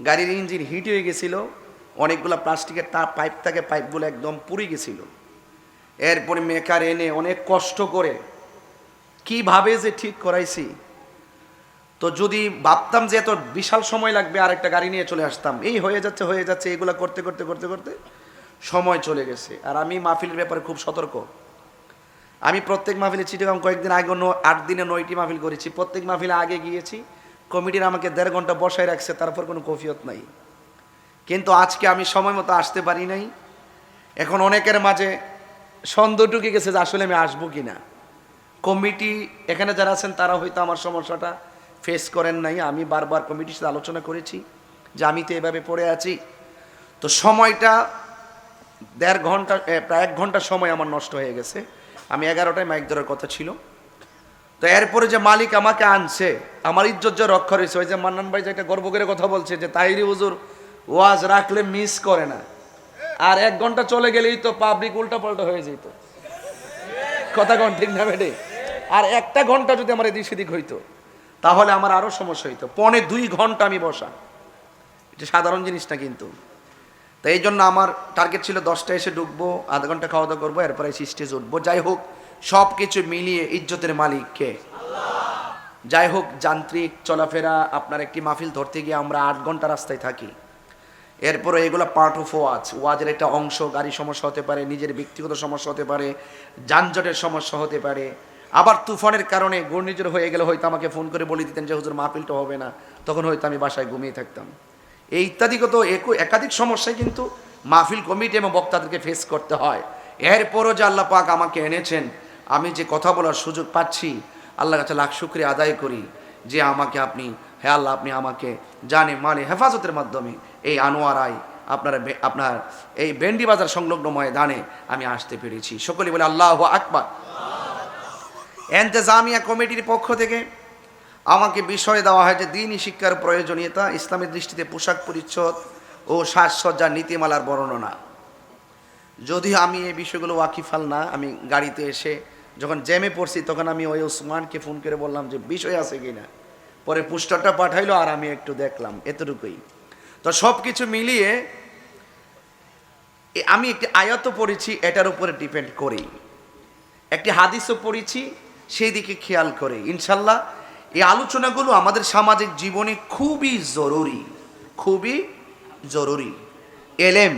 গাড়ির engine hit হয়ে গেছিল, অনেকগুলো প্লাস্টিকের পাইপ থাকে, পাইপগুলো একদম পুড়ে গেছিল। এরপরে মেকার এনে অনেক কষ্ট করে কিভাবে যে ঠিক করাইছি। তো যদি ভাবতাম যে এত বিশাল সময় লাগবে আর একটা গাড়ি নিয়ে চলে আসতাম, এই হয়ে যাচ্ছে এগুলো করতে করতে করতে করতে সময় চলে গেছে। আর আমি মাহফিলের ব্যাপারে খুব সতর্ক। আমি প্রত্যেক মাহফিলে চিটাগাং কয়েকদিন আগে 8 দিনে 9টি মাহফিল করেছি। প্রত্যেক মাহফিলে আগে গিয়েছি, কমিটির আমাকে 1.5 ঘন্টা বসায় রাখছে, তারপর কোনো কফিয়ত নাই। কিন্তু আজকে আমি সময় মতো আসতে পারি নাই। এখন অনেকের মাঝে সন্দেহ ঢুকে গেছে যে আসলে আমি আসবো কিনা। কমিটি এখানে যারা আছেন তারা হয়তো আমার সমস্যাটা ফেস করেন নাই। আমি বারবার কমিটির সাথে আলোচনা করেছি যে আমি তো এভাবে পড়ে আছি। তো সময়টা 1.5 ঘন্টা, প্রায় 1 ঘন্টা সময় আমার নষ্ট হয়ে গেছে। আমি 11টায় মাইক ধরার কথা ছিল। তো এরপরে যে মালিক আমাকে আনছে, আমার ইজ্জত যে রক্ষা রয়েছে, ওই যে মান্নান ভাই যেটা গর্ব করে কথা বলছে যে তাহিরি হুজুর ওয়াজ রাখলে মিস করে না, আর 1 ঘন্টা চলে গেলেই তো পাবলিক উল্টা পাল্টা হয়ে যেত। কথা কোন ঠিক না বেটে? আর 1টা ঘন্টা যদি আমার এদিক সেদিক হইতো তাহলে আমার আরো সমস্যা হইতো। 1.25 ঘন্টা আমি বসা, এটা সাধারণ জিনিস না কিন্তু। তো এই জন্য আমার টার্গেট ছিল 10টায় এসে ঢুকবো, আধা ঘন্টা খাওয়া দাওয়া করবো, এরপরে স্টেজে উঠবো। যাই হোক, সব কিছু মিলিয়ে ইজ্জতের মালিক কে? যাই হোক, যান্ত্রিক চলাফেরা, আপনার একটি মাহফিল ধরতে গিয়ে আমরা 8 ঘন্টা রাস্তায় থাকি। এরপরে এগুলো পার্ট অফ ওয়াজ, ওয়াজের একটা অংশ। গাড়ি সমস্যা হতে পারে, নিজের ব্যক্তিগত সমস্যা হতে পারে, যানজটের সমস্যা হতে পারে। আবার তুফানের কারণে ঘূর্ণিঝড় হয়ে গেলে হয়তো আমাকে ফোন করে বলে দিতেন যে হুজুর মাহফিলটা হবে না, তখন হয়তো আমি বাসায় ঘুমিয়ে থাকতাম। এই ইত্যাদিগত একাধিক সমস্যায় কিন্তু মাহফিল কমিটি এবং বক্তাদেরকে ফেস করতে হয়। এরপরও যে আল্লাহ পাক আমাকে এনেছেন, আমি যে কথা বলার সুযোগ পাচ্ছি, আল্লাহর কাছে লাখ শুকরিয়া আদায় করি যে আমাকে আপনি, হে আল্লাহ, আপনি আমাকে জানে মালে হেফাজতের মাধ্যমে এই আনোয়ারায় আপনার এই বেন্ডি বাজার সংলগ্ন ময়দানে আমি আসতে পেরেছি। সকলেই বলে আল্লাহু আকবার। এন্তেজামিয়া কমিটির পক্ষ থেকে আমাকে বিষয় দেওয়া হয় যে দ্বীনি শিক্ষার প্রয়োজনীয়তা, ইসলামের দৃষ্টিতে পোশাক পরিচ্ছদ ও সাজসজ্জার নীতিমালার বর্ণনা। যদিও আমি এই বিষয়গুলো ওয়াকিফাল না, আমি গাড়িতে এসে যখন জ্যামে পড়ছি তখন আমি ওই ওসমানকে ফোন করে বললাম যে বিষয় আছে কিনা, পরে পোস্টারটা পাঠাইলো আর আমি একটু দেখলাম, এতটুকুই। তো সব কিছু মিলিয়ে আমি একটি আয়াতও পড়েছি, এটার উপরে ডিপেন্ড করি, একটি হাদিসও পড়েছি সেই দিকে খেয়াল করে। ইনশাল্লাহ এই আলোচনাগুলো আমাদের সামাজিক জীবনে খুবই জরুরি, খুবই জরুরি। এলেম,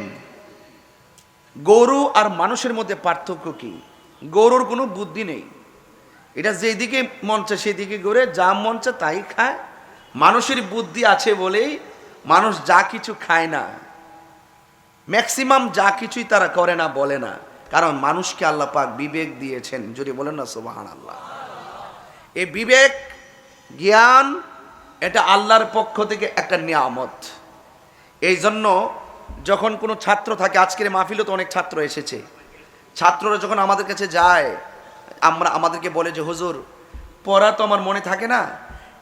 গরু আর মানুষের মধ্যে পার্থক্য কি? গরুর কোনো বুদ্ধি নেই, এটা যেদিকে মন চায় সেদিকে ঘুরে, যা মন চায় তাই খায়। মানুষের বুদ্ধি আছে বলেই মানুষ যা কিছু খায় না, ম্যাক্সিমাম যা কিছুই তারা করে না, বলে না, কারণ মানুষকে আল্লাহ পাক বিবেক দিয়েছেন। যদি বলেন না সুবহানাল্লাহ। এই বিবেক, জ্ঞান, এটা আল্লাহর পক্ষ থেকে একটা নিয়ামত। এই জন্য যখন কোনো ছাত্র থাকে, আজকের মাহফিলে তো অনেক ছাত্র এসেছে, ছাত্ররা যখন আমাদের কাছে যায়, আমাদেরকে বলে যে হুজুর পড়া তো আমার মনে থাকে না,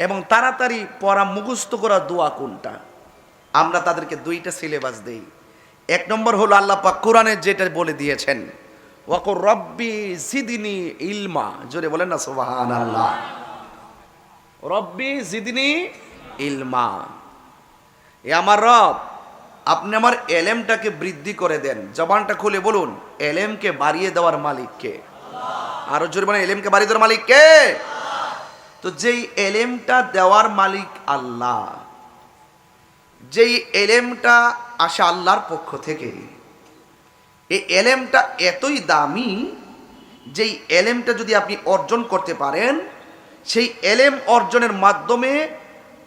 এবং তাড়াতাড়ি পড়া মুখস্থ করা দোয়া কোনটা? আমরা তাদেরকে 2টা সিলেবাস দেই। 1 নম্বর হলো আল্লাহ পাক কোরআনে যেটা বলে দিয়েছেন, ওয়াকুর রব্বি জিদনি ইলমা। জোরে বলেন না সুবহানাল্লাহ। রব্বি জিদনি ইলমা, এ আমার রব, আপনি আমার এলেমটাকে বৃদ্ধি করে দেন। জবানটা খুলে বলুন, এলেমকে বাড়িয়ে দেওয়ার মালিক কে? আরো জোরে বলেন, এলেমকে বাড়িয়ে দেওয়ার মালিক কে? তো যেই এলেমটা দেওয়ার মালিক আল্লাহ, যেই এলেমটা আসে আল্লাহর পক্ষ থেকে, এই এলেমটা এতই দামি, যেই এলেমটা যদি আপনি অর্জন করতে পারেন, সেই এলেম অর্জনের মাধ্যমে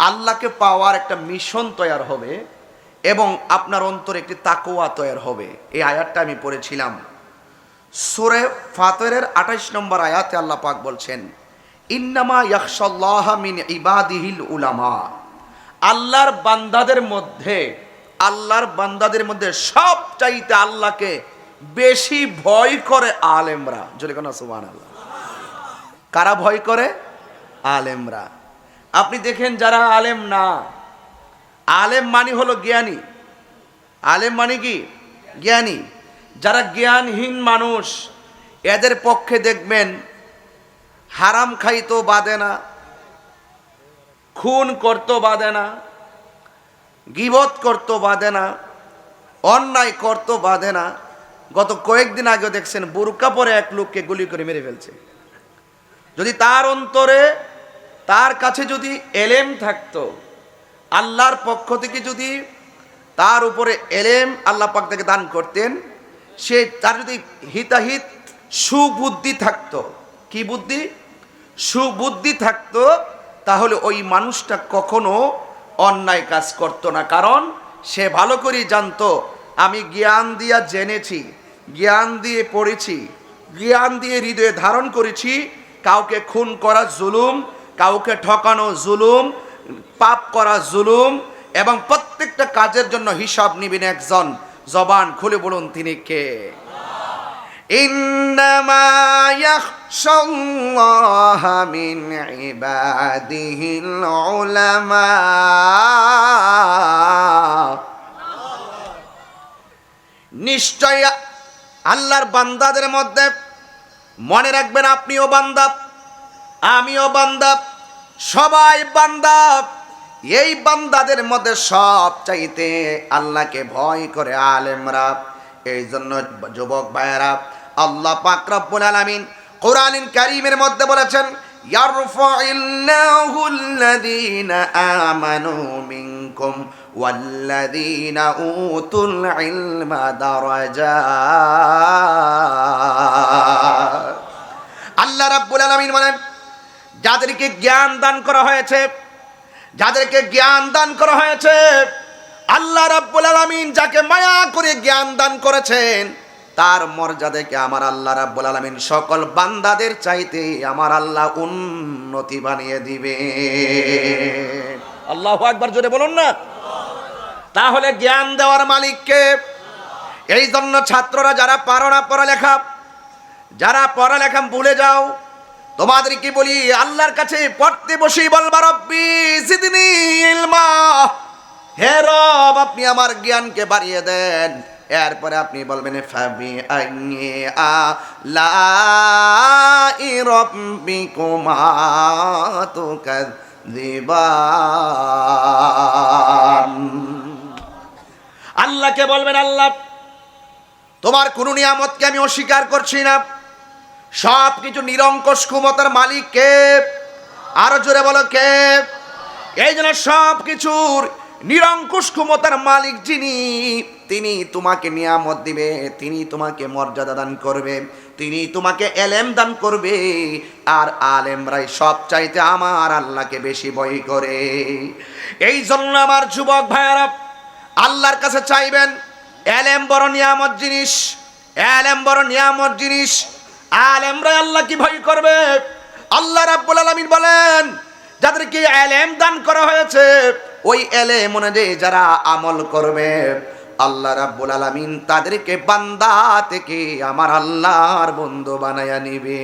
আল্লাহকে পাওয়ার একটা মিশন তৈরি হবে এবং আপনার অন্তরে একটি তাকওয়া তৈরি হবে। এই আয়াতটা আমি পড়েছিলাম সূরা ফাতিরের 28 নম্বর আয়াতে আল্লাহ পাক বলছেন, ইন্নামা ইয়াখশাল্লাহা মিন ইবাদিহিল উলামা। আল্লাহর বান্দাদের মধ্যে সবচাইতে আল্লাহকে বেশি ভয় করে আলেমরা। জোরে কোন সুবহানাল্লাহ। কারা ভয় করে? আলেমরা। আপনি দেখেন যারা আলেম না, আলেম মানে হলো জ্ঞানী, আলেম মানে কি? জ্ঞানী। যারা জ্ঞানহীন মানুষ, এদের পক্ষে দেখবেন হারাম খাইতো বাদে না, খুন করতো বাদে না, গীবত করতো বাধে না, অন্যায় করতো বাধে না। গত কয়েকদিন আগে দেখছেন বুরকা পরে এক লোককে গুলি করে মেরে ফেলছে। যদি তার অন্তরে, তার কাছে যদি এলেম থাকতো, আল্লাহর পক্ষ থেকে যদি তার উপরে এলেম আল্লাহ পাক তাকে দান করতেন, সে তার যদি হিতাহিত সুবুদ্ধি থাকতো, কি বুদ্ধি? সুবুদ্ধি থাকতো, তাহলে ওই মানুষটা কখনো অন্যায় কাজ করতো না। কারণ সে ভালো করেই জানতো, আমি জ্ঞান দিয়া জেনেছি, জ্ঞান দিয়ে পড়েছি, জ্ঞান দিয়ে হৃদয়ে ধারণ করেছি, কাউকে খুন করা জুলুম, কাউকে ঠকানো জুলুম, পাপ করা জুলুম, এবং প্রত্যেকটা কাজের জন্য হিসাব নিবেন একজন। জবান খুলে বলুন তিনি কে? ইন্নামা ইয়াখশাল্লাহা মিন ইবাদিহিল উলামা। নিশ্চয় আল্লাহর বান্দাদের মধ্যে, মনে রাখবেন আপনিও বান্দা, আমিও বান্দা, সবাই বান্দা। এই বান্দাদের মধ্যে সব চাইতে আল্লাহকে ভয় করে আলেমরা। এই জন্য যুবক ভাইয়েরা, আল্লাহ পাক রব্বুল আলামিন কোরআনুল কারীমের মধ্যে বলেছেন, ইয়ারফাইল্লাহুল্লাযীনা আমানু মিনকুম ওয়াল্লাযীনা উতুল ইলমা দারাজাত। আল্লাহ রাব্বুল আলামিন বলেন, যাদেরকে জ্ঞান দান করা হয়েছে, যাদেরকে জ্ঞান দান করা হয়েছে, আল্লাহ রাব্বুল আলামিন যাকে মায়া করে জ্ঞান দান করেছেন, তার মর্যাদাকে আমার আল্লাহ রাব্বুল আলামিন সকল বান্দাদের চাইতে আমার আল্লাহ উন্নতি বানিয়ে দিবে। আল্লাহু আকবার, জোরে বলুন না। তাহলে জ্ঞান দেওয়ার মালিককে। এই জন্য ছাত্ররা যারা পারো না পড়ালেখা, যারা পড়ালেখা ভুলে যাও, তোমাদেরকে বলি, আল্লাহর কাছে পড়তে বসেই বলবা, রব্বি জিদনি ইলমা, হে রব আপনি আমার জ্ঞানকে বাড়িয়ে দেন। এরপরে আপনি বলবেন, ফাবি আইনি আলাই রব্বিকুমা তুকাযিবান। আল্লাহকে বলবেন, আল্লাহ তোমার কোন নিয়ামতকে আমি অস্বীকার করছি না। সব কিছু নিরঙ্কুশ ক্ষমতার মালিক কে? আরো জোরে বলো কে? এই জন্য সব কিছুর নিরঙ্কুশ ক্ষমতার মালিক যিনি, তিনি তোমাকে নিয়ামত দিবে, তিনি তোমাকে মর্যাদা দান করবে, তিনি তোমাকে এলেম দান করবে। আর আলেমরাই সব চাইতে আমার আল্লাহকে বেশি ভয় করে। এই জন্য আমার যুবক ভাইয়েরা, আল্লাহর কাছে চাইবেন, এলেম বড় নিয়ামত জিনিস, এলেম বড় নিয়ামত জিনিস। আলেমরা আল্লাহ কি ভয় করবে? আল্লাহ রাব্বুল আলামিন বলেন, যাদেরকে এলেম দান করা হয়েছে, ওই এলেম অনুযায়ী যারা আমল করবে, আল্লাহ রাব্বুল আলামিন তাদেরকে বান্দা থেকে আমার আল্লাহর বন্ধু বানায়া নিবে।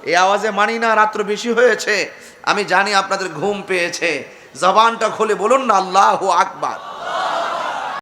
এই আওয়াজে মানি না রাত্র বেশি হয়েছে, আমি জানি আপনাদের ঘুম পেয়েছে। জবানটা খুলে বলুন না আল্লাহু আকবার।